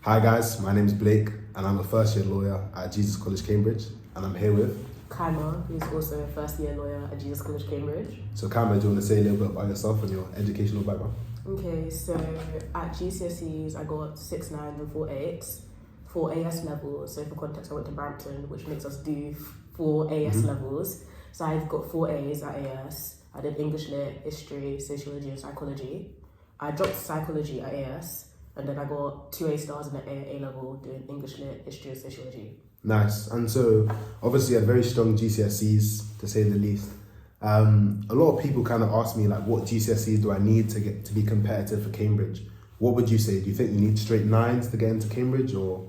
Hi guys, my name is Blake and I'm a first year lawyer at Jesus College, Cambridge, and I'm here with... Kaima, who's also a first year lawyer at Jesus College, Cambridge. So Kaima, do you want to say a little bit about yourself and your educational background? Okay, so at GCSEs I got 6 9s and 4 8s. For AS levels, so for context I went to Brampton, which makes us do 4 AS levels. So I've got 4 A's at AS. I did English Lit, History, Sociology and Psychology. I dropped Psychology at AS. And then I got 2 A stars in the A level doing English Lit, History and Sociology. Nice. And so obviously you had very strong GCSEs to say the least. A lot of people kind of ask me like, what GCSEs do I need to get to be competitive for Cambridge? What would you say? Do you think you need straight 9s to get into Cambridge or?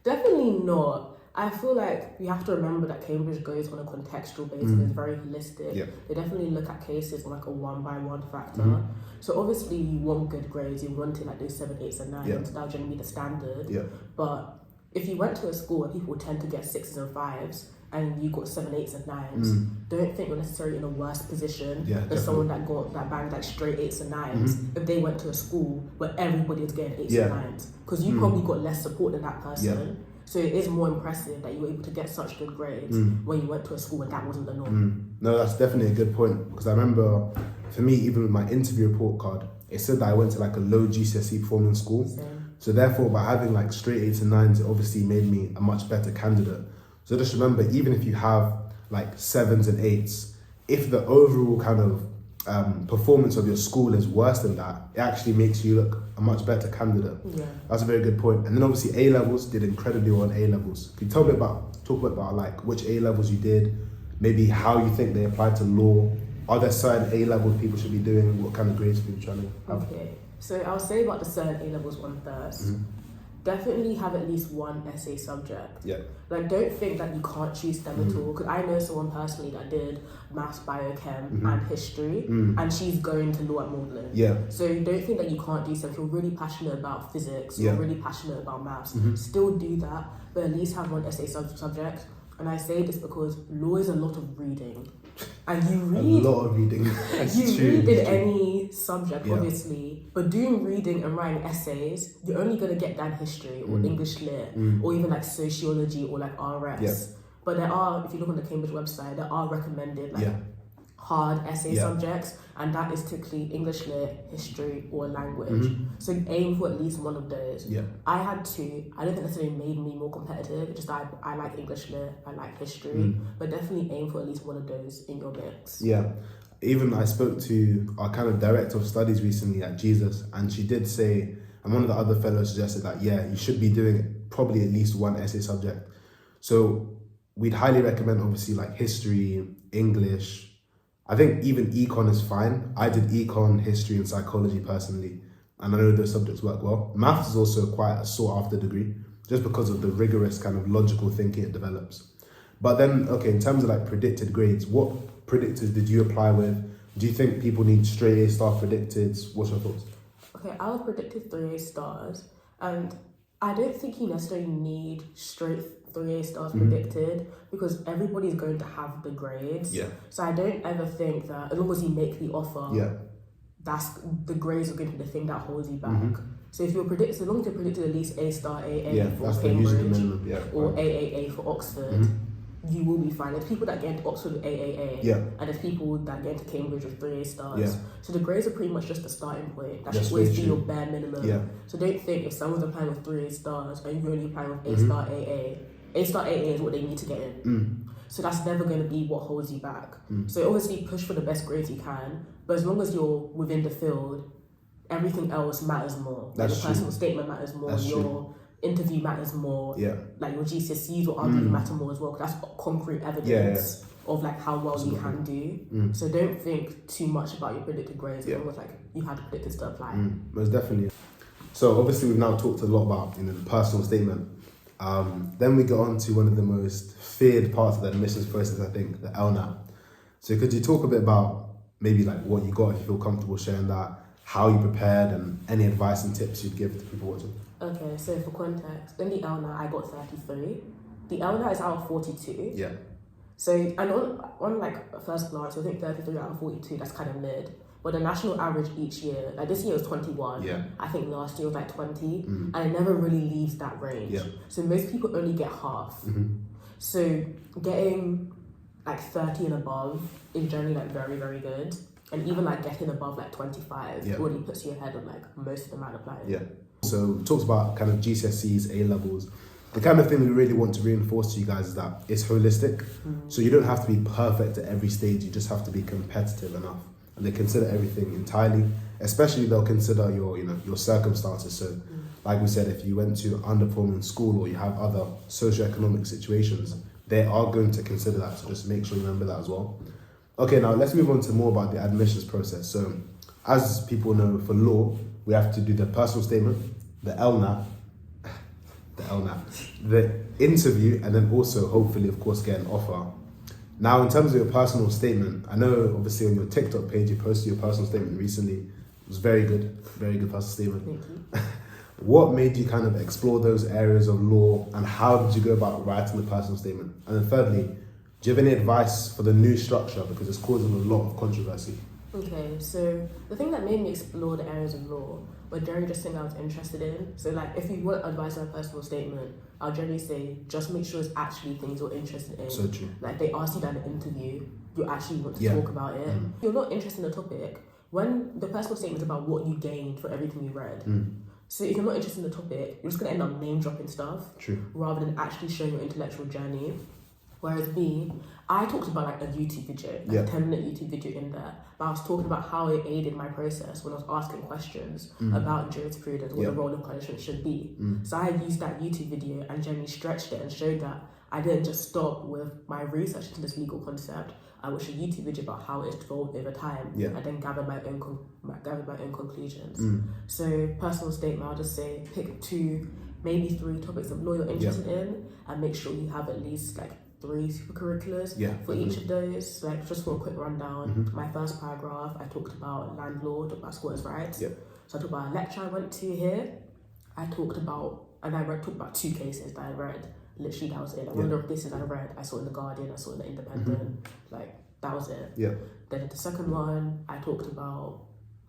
Definitely not. I feel like you have to remember that Cambridge goes on a contextual basis. It's very holistic. Yeah. They definitely look at cases on like a 1-by-1 factor. So obviously you want good grades, you want to like do 7, 8s and 9s. Yeah. That would generally be the standard. Yeah. But if you went to a school where people tend to get 6s and 5s and you got 7, 8s and 9s, don't think you're necessarily in a worse position than someone that banged like straight 8s and 9s if they went to a school where everybody is getting 8s and 9s. Because you probably got less support than that person. Yeah. So it is more impressive that you were able to get such good grades when you went to a school where that wasn't the norm. No, that's definitely a good point because I remember for me, even with my interview report card, it said that I went to like a low GCSE performing school. So therefore, by having like straight 8s and 9s, it obviously made me a much better candidate. So just remember, even if you have like 7s and 8s, if the overall kind of performance of your school is worse than that, it actually makes you look a much better candidate. Yeah. That's a very good point. And then obviously A-levels did incredibly well on A-levels. Can you talk a bit about like which A-levels you did, maybe how you think they apply to law? Are there certain A-levels people should be doing? What kind of grades people trying to have? Okay, so I'll say about the certain A-levels one first. Definitely have at least one essay subject. Yeah. Like, don't think that you can't choose them at all. Because I know someone personally that did maths, biochem, and history, and she's going to law at Magdalen. Yeah. So don't think that you can't do something. If you're really passionate about physics, you're really passionate about maths, still do that, but at least have one essay subject. And I say this because law is a lot of reading. And you read a lot of reading. read in any subject, obviously, but doing reading and writing essays, you're only gonna get that in history or English Lit or even like sociology or like RS. Yeah. But there are, if you look on the Cambridge website, there are recommended like hard essay subjects, and that is typically English Lit, history, or language. So aim for at least one of those. Yeah. I had 2. I don't think necessarily made me more competitive. It's just that I like English Lit, I like history, but definitely aim for at least one of those in your mix. Yeah. Even I spoke to our kind of director of studies recently at Jesus, and she did say, and one of the other fellows suggested that, you should be doing probably at least one essay subject. So we'd highly recommend obviously like history, English. I think even econ is fine. I did econ, history and psychology personally, and I know those subjects work well. Maths is also quite a sought after degree just because of the rigorous kind of logical thinking it develops. But then, okay, in terms of like predicted grades, what predictors did you apply with? Do you think people need straight A star predicteds? What's your thoughts? Okay, I was predicted 3 A stars, and I don't think you necessarily need straight 3 A stars predicted because everybody's going to have the grades. Yeah. So I don't ever think that as long as you make the offer, that's the grades are going to be the thing that holds you back. So if you're predicted, as long as you're predicted at least A star AA for Cambridge or AAA for Oxford, you will be fine. There's people that get into Oxford with AAA, and there's people that get into Cambridge with 3 A stars. So the grades are pretty much just the starting point. That should always be your bare minimum. So don't think if someone's applying with 3 A stars and you're only applying with A star AA, A star AA is what they need to get in. So that's never going to be what holds you back. So obviously push for the best grades you can, but as long as you're within the field, everything else matters more. Like your personal statement matters more. Your interview matters more. Like your GCSEs will arguably matter more as well, because that's concrete evidence of like how well you can do. So don't think too much about your predicted grades. It's almost like you had the predicted to apply. Most definitely. So obviously we've now talked a lot about the personal statement. Then we go on to one of the most feared parts of the admissions process, I think, the LNAT. So could you talk a bit about maybe like what you got, if you feel comfortable sharing that, how you prepared, and any advice and tips you'd give to people watching? Okay, so for context, in the LNAT I got 33. The LNAT is out of 42. Yeah. So, and on like first glance, I think 33 out of 42, that's kind of mid. But the national average each year, like this year was 21. Yeah. I think last year was like 20. And it never really leaves that range. Yeah. So most people only get half. So getting like 30 and above is generally like very, very good. And even like getting above like 25 already puts you ahead of like most of the man applying. Yeah. So we talked about kind of GCSEs, A-levels. The kind of thing we really want to reinforce to you guys is that it's holistic. So you don't have to be perfect at every stage. You just have to be competitive enough. And they consider everything entirely. Especially they'll consider your circumstances. So like we said, if you went to underperforming school or you have other socioeconomic situations, they are going to consider that. So just make sure you remember that as well. Okay, now let's move on to more about the admissions process. So as people know, for law, we have to do the personal statement, the LNAT, the interview, and then also hopefully, of course, get an offer. Now, in terms of your personal statement, I know obviously on your TikTok page, you posted your personal statement recently. It was very good personal statement. Thank you. What made you kind of explore those areas of law, and how did you go about writing the personal statement? And then thirdly, do you have any advice for the new structure, because it's causing a lot of controversy? Okay, so the thing that made me explore the areas of law were generally just things I was interested in. So like if you want advice on a personal statement, I'll generally say just make sure it's actually things you're interested in. So true. Like they ask you that in an interview, you actually want to talk about it. If you're not interested in the topic, when the personal statement is about what you gained for everything you read. So if you're not interested in the topic, you're just gonna end up name dropping stuff. True. Rather than actually showing your intellectual journey. Whereas me, I talked about like a YouTube video, like a 10-minute YouTube video in there, but I was talking about how it aided my process when I was asking questions about jurisprudence, what the role of punishment should be. So I used that YouTube video and generally stretched it and showed that I didn't just stop with my research into this legal concept. I watched a YouTube video about how it's evolved over time, and then gathered my own conclusions. So personal statement, I'll just say pick 2, maybe 3 topics of law you're interested in, and make sure you have at least like 3 supercurriculars for each of those. Like just for a quick rundown, my first paragraph, I talked about land law, talked about squatters' rights. So I talked about a lecture I went to here. I talked about 2 cases that I read. Literally, that was it. Like, one of the cases I read, I saw in the Guardian, I saw in the Independent. Like that was it. Then the second one, I talked about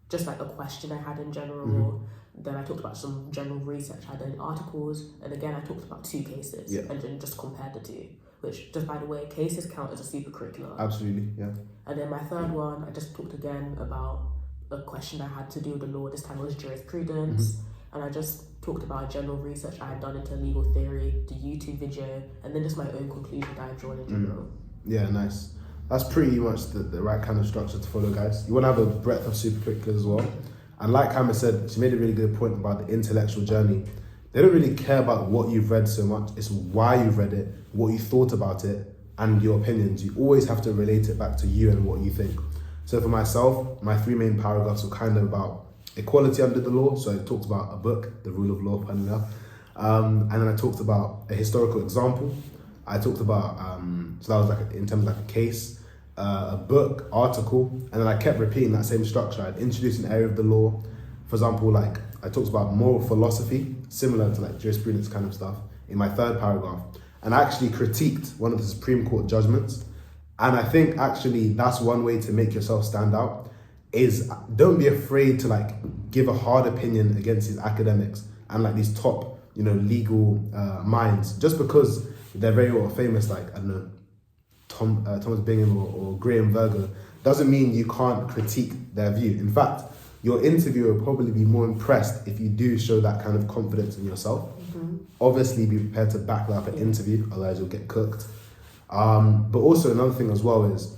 just like a question I had in general. Then I talked about some general research I had in articles, and again I talked about 2 cases and then just compared the 2. Which, just by the way, cases count as a supercurricular. Absolutely, yeah. And then my third one, I just talked again about a question I had to do with the law. This time it was jurisprudence. And I just talked about general research I had done into legal theory, the YouTube video, and then just my own conclusion that I drawn in general. Yeah, nice. That's pretty much the right kind of structure to follow, guys. You want to have a breadth of supercurriculars as well. And like Kaima said, she made a really good point about the intellectual journey. They don't really care about what you've read so much. It's why you've read it, what you thought about it, and your opinions. You always have to relate it back to you and what you think. So for myself, my 3 main paragraphs were kind of about equality under the law. So I talked about a book, The Rule of Law, funny enough. And then I talked about a historical example. I talked about, so that was like in terms of like a case, a book, article, and then I kept repeating that same structure. I'd introduce an area of the law. For example, like I talked about moral philosophy, similar to like jurisprudence kind of stuff, in my 3rd paragraph. And I actually critiqued one of the Supreme Court judgments. And I think actually that's one way to make yourself stand out, is don't be afraid to like give a hard opinion against these academics and like these top, legal minds, just because they're very well famous, like, I don't know, Thomas Bingham or Graham Virgo, doesn't mean you can't critique their view. In fact, your interviewer will probably be more impressed if you do show that kind of confidence in yourself. Obviously, be prepared to back that up an interview, otherwise you'll get cooked. But also another thing as well is,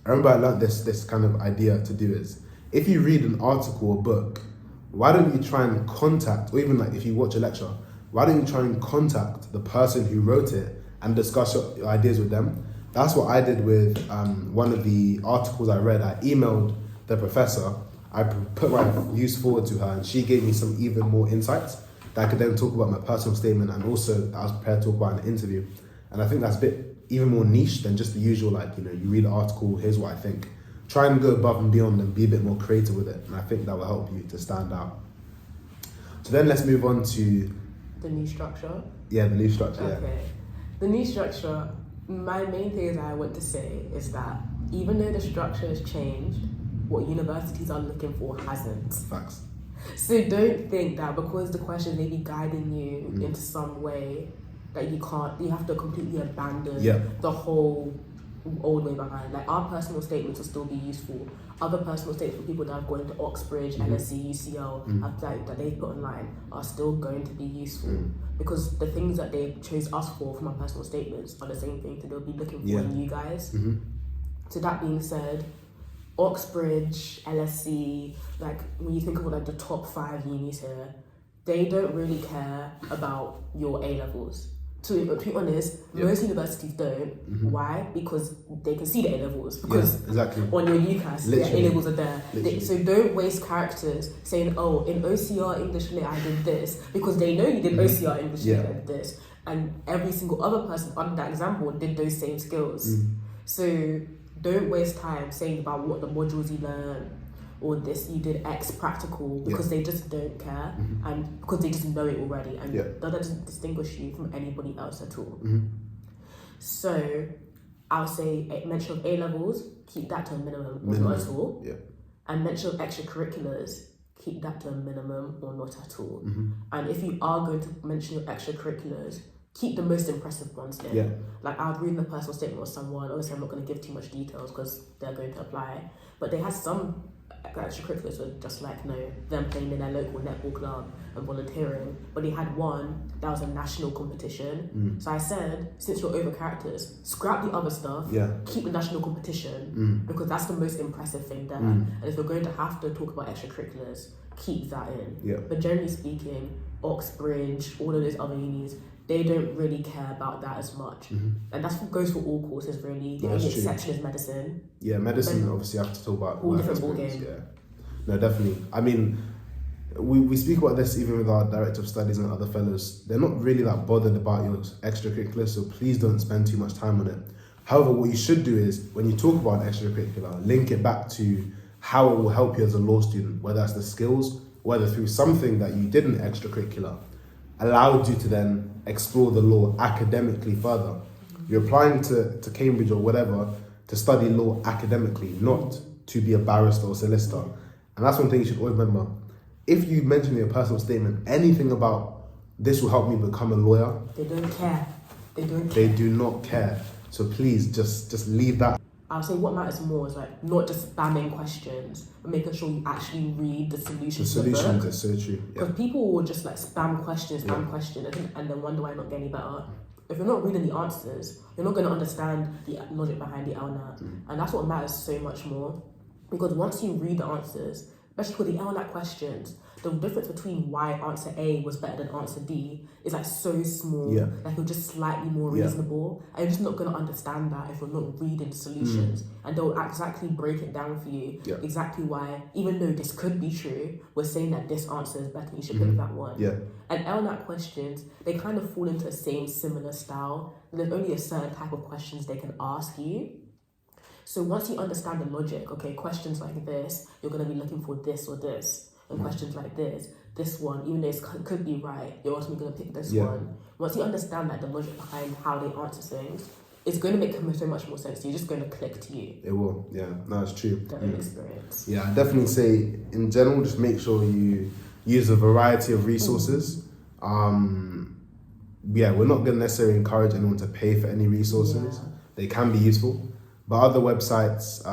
I remember I learned this kind of idea to do is, if you read an article or book, why don't you try and contact, or even like if you watch a lecture, why don't you try and contact the person who wrote it and discuss your ideas with them? That's what I did with one of the articles I read. I emailed the professor, I put my views forward to her, and she gave me some even more insights that I could then talk about my personal statement, and also that I was prepared to talk about in an interview. And I think that's a bit even more niche than just the usual, like, you read an article, here's what I think. Try and go above and beyond and be a bit more creative with it. And I think that will help you to stand out. So then let's move on to... The new structure? Yeah, the new structure, Okay. The new structure, my main thing that I want to say is that even though the structure has changed, what universities are looking for hasn't. Facts. So don't think that because the question may be guiding you into some way that you have to completely abandon the whole old way behind. Like, our personal statements will still be useful. Other personal statements for people that have gone to Oxbridge, LSE, UCL, that they've put online are still going to be useful because the things that they chose us for from our personal statements are the same thing that they'll be looking for in you guys. So that being said, Oxbridge, LSE, like when you think of like the top 5 unis here, they don't really care about your A levels. To be honest, most universities don't. Why? Because they can see the A levels. Because on your UCAS, the A levels are there. So don't waste characters saying, oh, in OCR English Lit I did this, because they know you did OCR English Lit and this. And every single other person under that example did those same skills. So don't waste time saying about what the modules you learn or this you did X practical, because they just don't care and because they just know it already, and that doesn't distinguish you from anybody else at all. So I'll say mention of A levels, keep that to a minimum or not at all. And mention of extracurriculars, keep that to a minimum or not at all. And if you are going to mention your extracurriculars, keep the most impressive ones there. Like, I'll read the personal statement of someone. Obviously, I'm not going to give too much details because they're going to apply. But they had some extracurriculars were just like, them playing in their local netball club and volunteering. But they had one that was a national competition. So I said, since you're over characters, scrap the other stuff. Keep the national competition because that's the most impressive thing there. And if you're going to have to talk about extracurriculars, keep that in. But generally speaking, Oxbridge, all of those other unis, they don't really care about that as much. And that goes for all courses, really. The only exception is medicine. Medicine, obviously, you have to talk about all different ball game. No, definitely. I mean, we speak about this even with our director of studies and other fellows. They're not really that bothered about your extracurriculars, so please don't spend too much time on it. However, what you should do is, when you talk about extracurricular, link it back to how it will help you as a law student, whether that's the skills, whether through something that you did in extracurricular allowed you to then explore the law academically further. You're applying to Cambridge or whatever to study law academically, not to be a barrister or solicitor. And that's one thing you should always remember. If you mention in your personal statement anything about this will help me become a lawyer, they don't care. They do not care. So please just leave that. I'll say what matters more is like not just spamming questions, but making sure you actually read the solutions. The solutions are so true. Because people will just like spam questions, and then wonder why you're not getting any better. If you're not reading the answers, you're not going to understand the logic behind the LNAT. And that's what matters so much more. Because once you read the answers, especially for the LNAT questions, the difference between why answer A was better than answer D is like so small. Like, you're just slightly more reasonable. And you're just not going to understand that if you're not reading the solutions. And they'll exactly break it down for you. Exactly why, even though this could be true, we're saying that this answer is better, you should pick that one. And LNAT questions, they kind of fall into the same similar style. There's only a certain type of questions they can ask you. So once you understand the logic, okay, questions like this, you're going to be looking for this or this. And questions like this one, even though it could be right, you're ultimately going to pick this one. Once you understand that the logic behind how they answer things, it's going to make so much more sense. You're just going to click to you. It will, no, it's true. That experience. I definitely say, in general, just make sure you use a variety of resources. We're not going to necessarily encourage anyone to pay for any resources. They can be useful. But other websites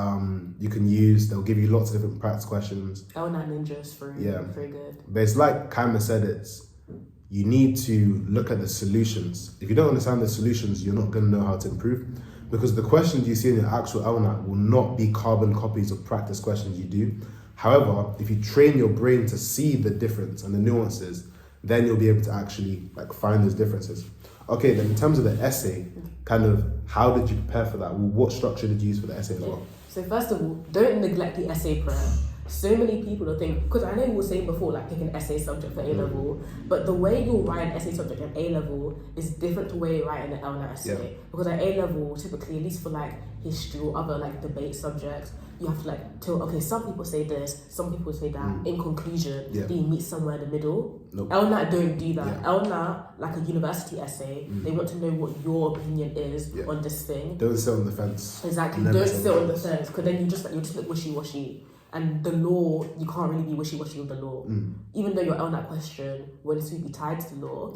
you can use, they'll give you lots of different practice questions. L9 Ninja is free. Very good. But it's like Kaima said, you need to look at the solutions. If you don't understand the solutions, you're not going to know how to improve. Because the questions you see in your actual LNAT will not be carbon copies of practice questions you do. However, if you train your brain to see the difference and the nuances, then you'll be able to actually find those differences. Okay, then in terms of the essay, kind of how did you prepare for that? What structure did you use for the essay as well? So first of all, don't neglect the essay prep. So many people will think, because I know you were saying before, like pick an essay subject for A-level, but the way you'll write an essay subject at A-level is different to the way you write in an LNAT essay. Because at A-level, typically, at least for like history or other like debate subjects, you have to like tell, okay, some people say this, some people say that. In conclusion, do you meet somewhere in the middle? LNAT don't do that. LNAT, like a university essay, they want to know what your opinion is on this thing. Don't sit on the fence. Exactly. Don't sit on the fence, because then you just look wishy-washy. And the law, you can't really be wishy-washy with the law. Even though your LNAT question will be tied to the law,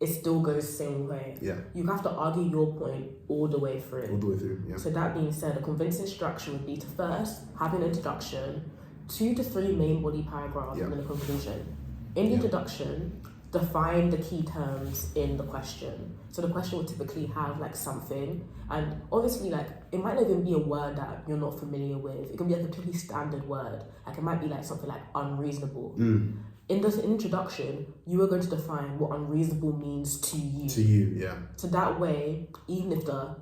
it still goes the same way. You have to argue your point all the way through. All the way through, yeah. So that being said, a convincing instruction would be to first have an introduction, 2 to 3 main body paragraphs, and then a conclusion. In the introduction, define the key terms in the question. So the question will typically have like something, and obviously like it might not even be a word that you're not familiar with. It can be like a totally standard word. Like it might be like something like unreasonable. In this introduction, you are going to define what unreasonable means to you. To you, yeah. So that way, even if the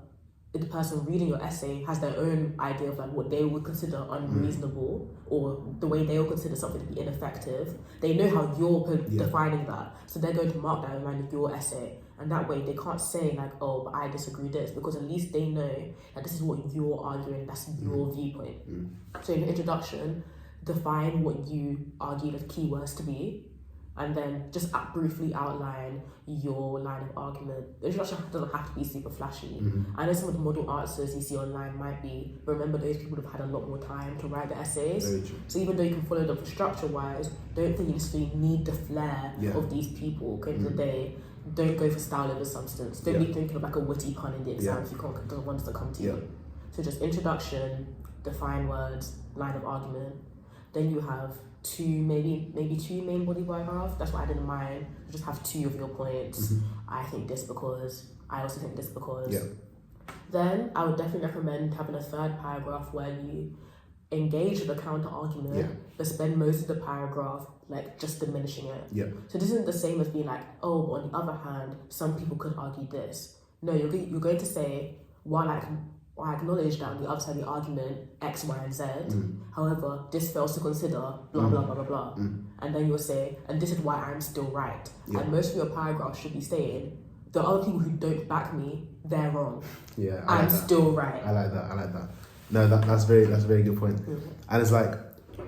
person reading your essay has their own idea of like what they would consider unreasonable or the way they will consider something to be ineffective, they know how you're defining that. So they're going to mark that in line with your essay. And that way they can't say like, oh, but I disagree with this, because at least they know that this is what you're arguing, that's your viewpoint. So in the introduction, define what you argue the keywords to be, and then just briefly outline your line of argument. The introduction doesn't have to be super flashy. I know some of the model answers you see online might be, but remember those people have had a lot more time to write the essays. Very true. So even though you can follow them structure-wise, don't think you necessarily need the flair of these people. At the end of the day, don't go for style over substance. Don't be thinking of like a witty pun in the exam if you can't, the ones that come to you. So just introduction, define words, line of argument. Then you have 2, maybe 2 main body paragraphs. That's what I did in mine. You just have 2 of your points. I think this because, I also think this because. Then I would definitely recommend having a 3rd paragraph where you engage with a counter argument, but spend most of the paragraph like just diminishing it. So this isn't the same as being like, oh, but on the other hand, some people could argue this. No, you're going to say, while I acknowledge that on the other side of the argument, X, Y, and Z. However, this fails to consider blah, blah, blah, blah, blah. And then you'll say, and this is why I'm still right. And most of your paragraphs should be saying, the other people who don't back me, they're wrong. I'm still right. I like that. No, that's a very good point. And it's like,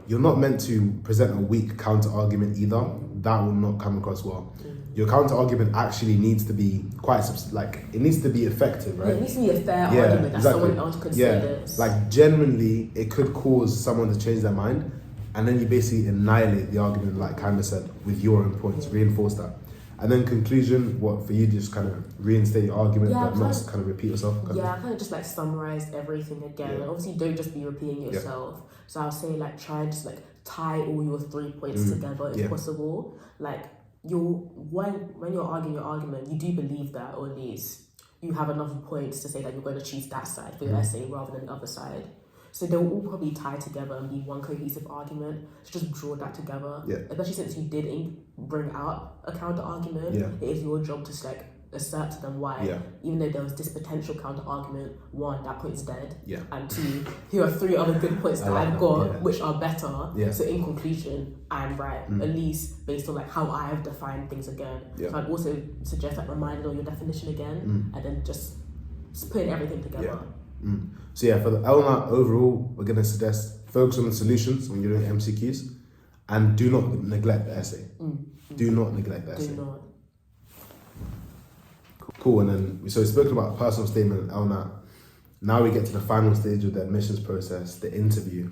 you're not meant to present a weak counter argument either. That will not come across well. Your counter argument actually needs to be it needs to be effective, right? It needs to be a fair argument that someone else could say this. Like genuinely, it could cause someone to change their mind, and then you basically annihilate the argument, like Kaima said, with your own points, reinforce that. And then conclusion, what for you, just kind of reinstate your argument, but not kind of repeat yourself? I kind of just like summarize everything again. Like, obviously, don't just be repeating yourself. So I'll say like try and just like tie all your 3 points together if possible. Like when you're arguing your argument, you do believe that, or at least you have enough points to say that you're going to choose that side for your essay rather than the other side. So they'll all probably tie together and be one cohesive argument. So just draw that together. Especially since you did bring out a counter argument, it is your job to like assert to them why, even though there was this potential counter argument, 1, that point is dead, and 2, here are 3 other good points that I've got which are better. So in conclusion, I'm right, at least based on like how I have defined things again. So I'd also suggest like reminding on your definition again, and then just putting everything together. So for the LNAT overall, we're going to suggest focus on the solutions when you're doing MCQs, and do not neglect the essay. Do not neglect the essay. Do not. Cool. And then, so we've spoken about personal statement and LNAT. Now we get to the final stage of the admissions process, the interview.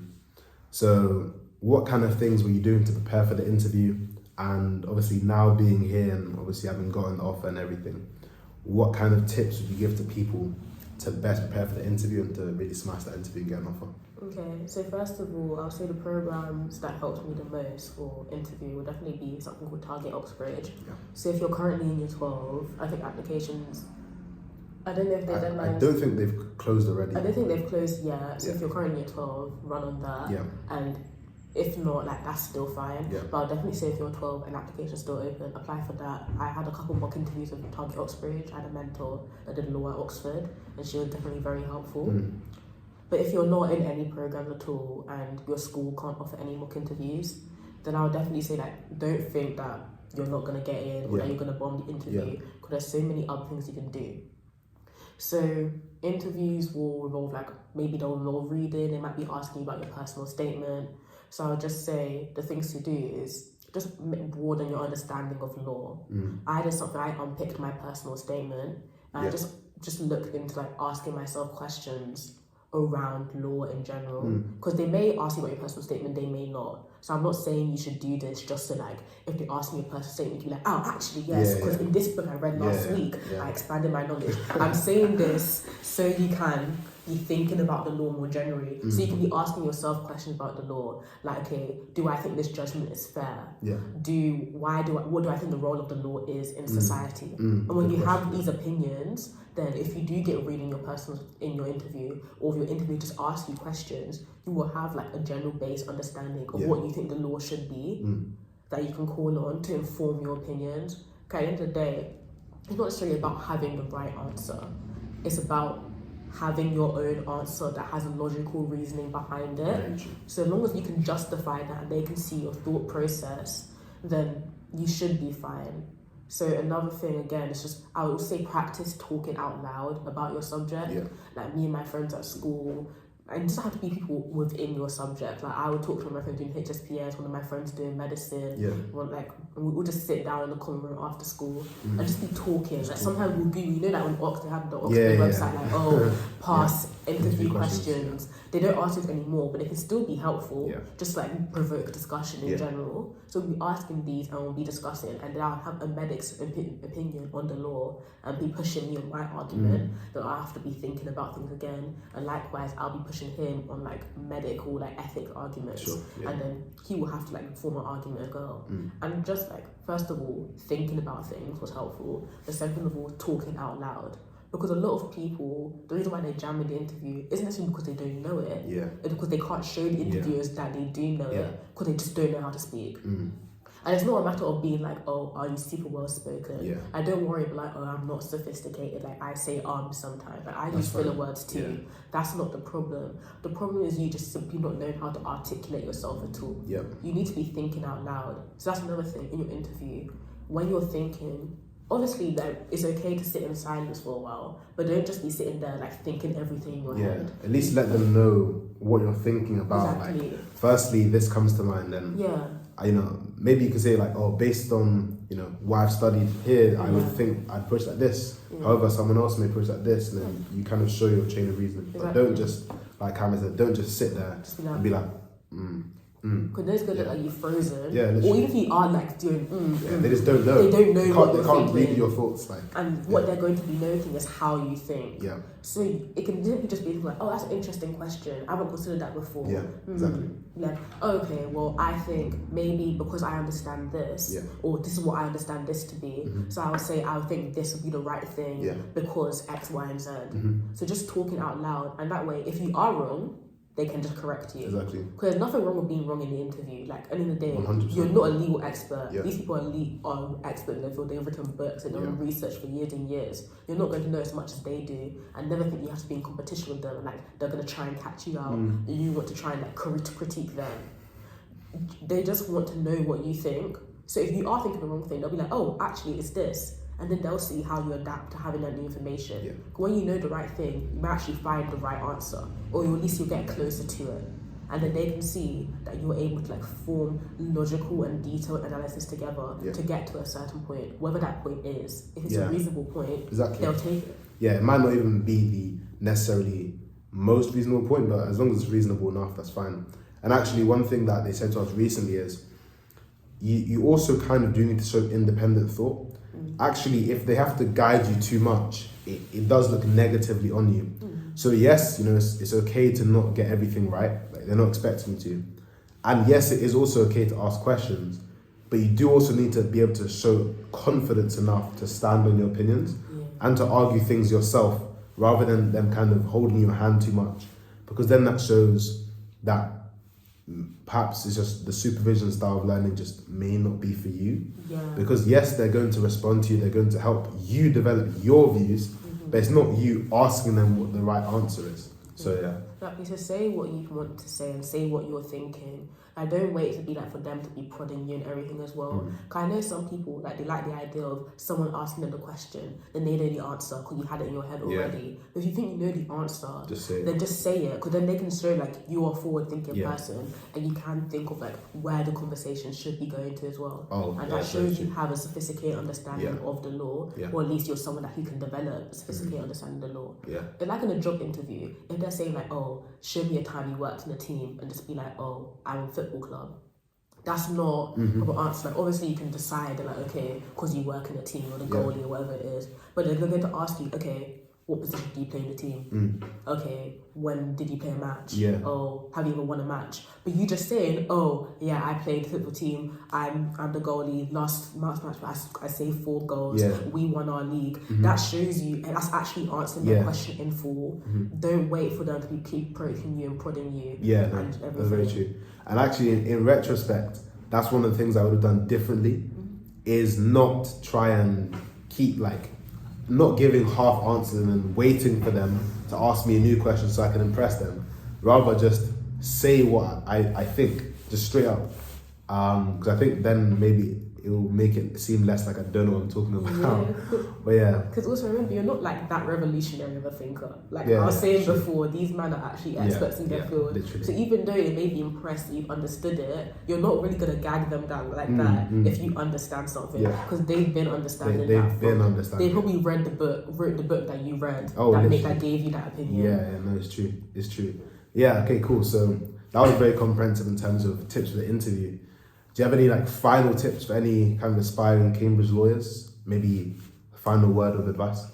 So what kind of things were you doing to prepare for the interview? And obviously now being here and obviously having gotten the offer and everything, what kind of tips would you give to people to best prepare for the interview and to really smash that interview and get an offer? Okay, so first of all, I'll say the programs that helped me the most for interview would definitely be something called Target Oxbridge. So if you're currently in year 12, I think applications, I don't know if they're deadlines. I don't think they've closed already. I don't think they've closed yet. So if you're currently in year 12, run on that. And if not, like that's still fine. But I'll definitely say if you're 12 and application's still open, apply for that. I had a couple mock interviews with Target Oxbridge. I had a mentor that did law at Oxford, and she was definitely very helpful. But if you're not in any programs at all and your school can't offer any mock interviews, then I would definitely say like don't think that you're not gonna get in or that you're gonna bomb the interview, because there's so many other things you can do. So interviews will involve maybe they'll involve reading. They might be asking you about your personal statement. So I'll just say the things to do is just broaden your understanding of law. I did something, I unpicked my personal statement and I just looked into asking myself questions around law in general, because they may ask you about your personal statement, they may not. So I'm not saying you should do this just to like, if they ask me a personal statement, you be like, oh, actually, yes, because in this book I read last week, I expanded my knowledge. I'm saying this so you can be thinking about the law more generally. So you can be asking yourself questions about the law, like, okay, do I think this judgment is fair? What do I think the role of the law is in society? And when you have these opinions, then if you do get a read in your interview, or if your interview just asks you questions, you will have like a general base understanding of what you think the law should be, that you can call on to inform your opinions. Okay, at the end of the day, it's not necessarily about having the right answer. It's about having your own answer that has a logical reasoning behind it. So as long as you can justify that and they can see your thought process, then you should be fine. So another thing, again, is just, I would say practice talking out loud about your subject. Like me and my friends at school, and it doesn't have to be people within your subject. Like I would talk to one of my friends doing HSPS, one of my friends doing medicine. We'll just sit down in the common room after school and just be talking. Like sometimes we'll do, you know, like when they have the Oxford website, like, oh, past interview questions. They don't ask it anymore, but it can still be helpful. Just like provoke discussion in general. So we'll be asking these and we'll be discussing, and then I'll have a medic's opinion on the law and be pushing me on my argument. Then I'll have to be thinking about things again, and likewise I'll be pushing him on like medical, like ethics arguments, and then he will have to like form an argument as well. And just like, first of all, thinking about things was helpful, but second of all, talking out loud. Because a lot of people, the reason why they jam in the interview isn't necessarily because they don't know it, it's because they can't show the interviewers that they do know it, because they just don't know how to speak. And it's not a matter of being like, oh, are you super well spoken? I don't worry about like, oh, I'm not sophisticated. Like I say sometimes. Like I use filler words too. That's not the problem. The problem is you just simply not knowing how to articulate yourself at all. You need to be thinking out loud. So that's another thing in your interview. When you're thinking, obviously, like, it's okay to sit in silence for a while, but don't just be sitting there like thinking everything in your head. At least let them know what you're thinking about. Like, firstly, this comes to mind, then you know, maybe you could say like, oh, based on, you know, what I've studied here, I would think I'd push like this. However, someone else may push like this, and then you kind of show your chain of reasoning. But don't just, like Kaima said, don't just sit there and be like, Because those guys look like you're frozen. Literally. Or even if you are like doing they just don't know. They don't know what you're They can't thinking. read your thoughts. Like, and what they're going to be noting is how you think. So it can simply just be like, oh, that's an interesting question. I haven't considered that before. Exactly. Like, oh, okay, well, I think maybe because I understand this, or this is what I understand this to be, so I would say I would think this would be the right thing because X, Y, and Z. So just talking out loud, and that way, if you are wrong, they can just correct you. Exactly. Because there's nothing wrong with being wrong in the interview. Like, at the end of the day, 100%. you're not a legal expert. These people are expert in their field. They've written books and done research for years and years. You're not going to know as much as they do, and never think you have to be in competition with them. And, like, they're going to try and catch you out, and you want to try and like critique them. They just want to know what you think. So if you are thinking the wrong thing, they'll be like, oh, actually, it's this. And then they'll see how you adapt to having that new information. When you know the right thing, you might actually find the right answer, or at least you'll get closer to it. And then they can see that you're able to like form logical and detailed analysis together to get to a certain point, whatever that point is. If it's a reasonable point, they'll take it. It might not even be the necessarily most reasonable point, but as long as it's reasonable enough, that's fine. And actually, one thing that they said to us recently is, you also kind of do need to show independent thought. Actually, if they have to guide you too much, it does look negatively on you. So yes, you know, it's okay to not get everything right. Like, they're not expecting you to. And yes, it is also okay to ask questions, but you do also need to be able to show confidence enough to stand on your opinions and to argue things yourself, rather than them kind of holding your hand too much. Because then that shows that perhaps it's just the supervision style of learning just may not be for you. Because yes, they're going to respond to you, they're going to help you develop your views, but it's not you asking them what the right answer is. So Like, to say what you want to say and say what you're thinking. I don't wait to be like for them to be prodding you and everything as well. Cause I know some people like they like the idea of someone asking them the question, then they know the answer because you had it in your head already. But if you think you know the answer, just say it. Because then they can show like you are a forward-thinking person, and you can think of like where the conversation should be going to as well. And that shows you have a sophisticated understanding of the law, or at least you're someone who can develop a sophisticated understanding of the law. But like in a job interview, if they're saying like, oh, show me a time you worked in a team, and just be like, oh, I'm in football club. That's not a proper answer. Like, obviously you can decide like, okay, because you work in a team or the goalie or whatever it is, but they're going to ask you, okay, what position do you play in the team? Okay, when did you play a match? Oh, have you ever won a match? But you just saying, oh yeah, I played football team, I'm the goalie, last match I saved 4 goals, we won our league. That shows you, and that's actually answering the question in full. Don't wait for them to keep poking you and prodding you. And everything. That's very true. And actually in retrospect, that's one of the things I would have done differently, is not try and keep like not giving half answers and waiting for them to ask me a new question so I can impress them. Rather just say what I think, just straight up. Because I think then maybe it will make it seem less like I don't know what I'm talking about. But yeah. Because also remember, you're not like that revolutionary of a thinker. Like I was saying before, these men are actually experts in their field. Literally. So even though they may be impressed that you've understood it, you're not really going to gag them down like that if you understand something. Because they've been understanding that. They probably wrote the book that you read that gave you that opinion. Yeah, no, it's true. It's true. Yeah, okay, cool. So that was very comprehensive in terms of tips for the interview. Do you have any like final tips for any kind of aspiring Cambridge lawyers? Maybe a final word of advice?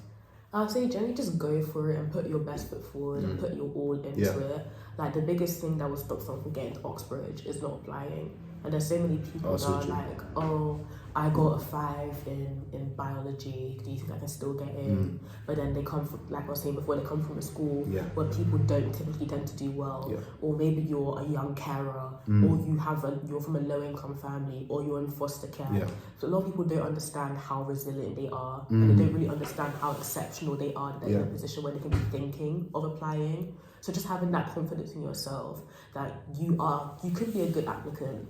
I'll say generally just go for it and put your best foot forward and put your all into it. Like the biggest thing that will stop someone from getting to Oxbridge is not applying. And there's so many people that are like, oh, I got a 5 in biology, do you think I can still get in? But then they come from, like I was saying before, they come from a school where people don't typically tend to do well. Or maybe you're a young carer, or you're from a low income family, or you're in foster care. So a lot of people don't understand how resilient they are, and they don't really understand how exceptional they are, that they're in a position where they can be thinking of applying. So just having that confidence in yourself that you could be a good applicant,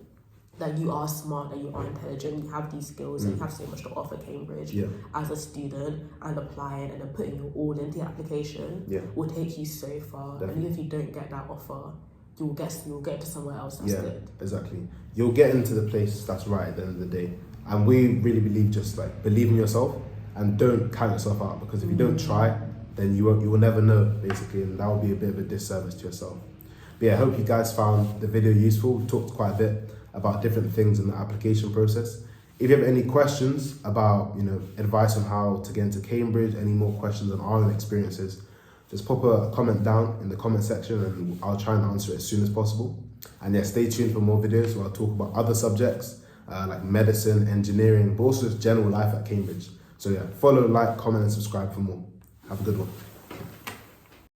that you are smart, that you are intelligent, you have these skills, and you have so much to offer Cambridge as a student, and applying and then putting your all into the application will take you so far. Definitely. And even if you don't get that offer, you'll get to somewhere else that's good. Exactly. You'll get into the place that's right at the end of the day. And we really believe just like believe in yourself and don't count yourself out, because if you don't try, then you will never know, basically, and that will be a bit of a disservice to yourself. But yeah, I hope you guys found the video useful. We talked quite a bit about different things in the application process. If you have any questions about, advice on how to get into Cambridge, any more questions on our own experiences, just pop a comment down in the comment section and I'll try and answer it as soon as possible. And yeah, stay tuned for more videos where I'll talk about other subjects like medicine, engineering, but also just general life at Cambridge. So yeah, follow, like, comment and subscribe for more. Have a good one.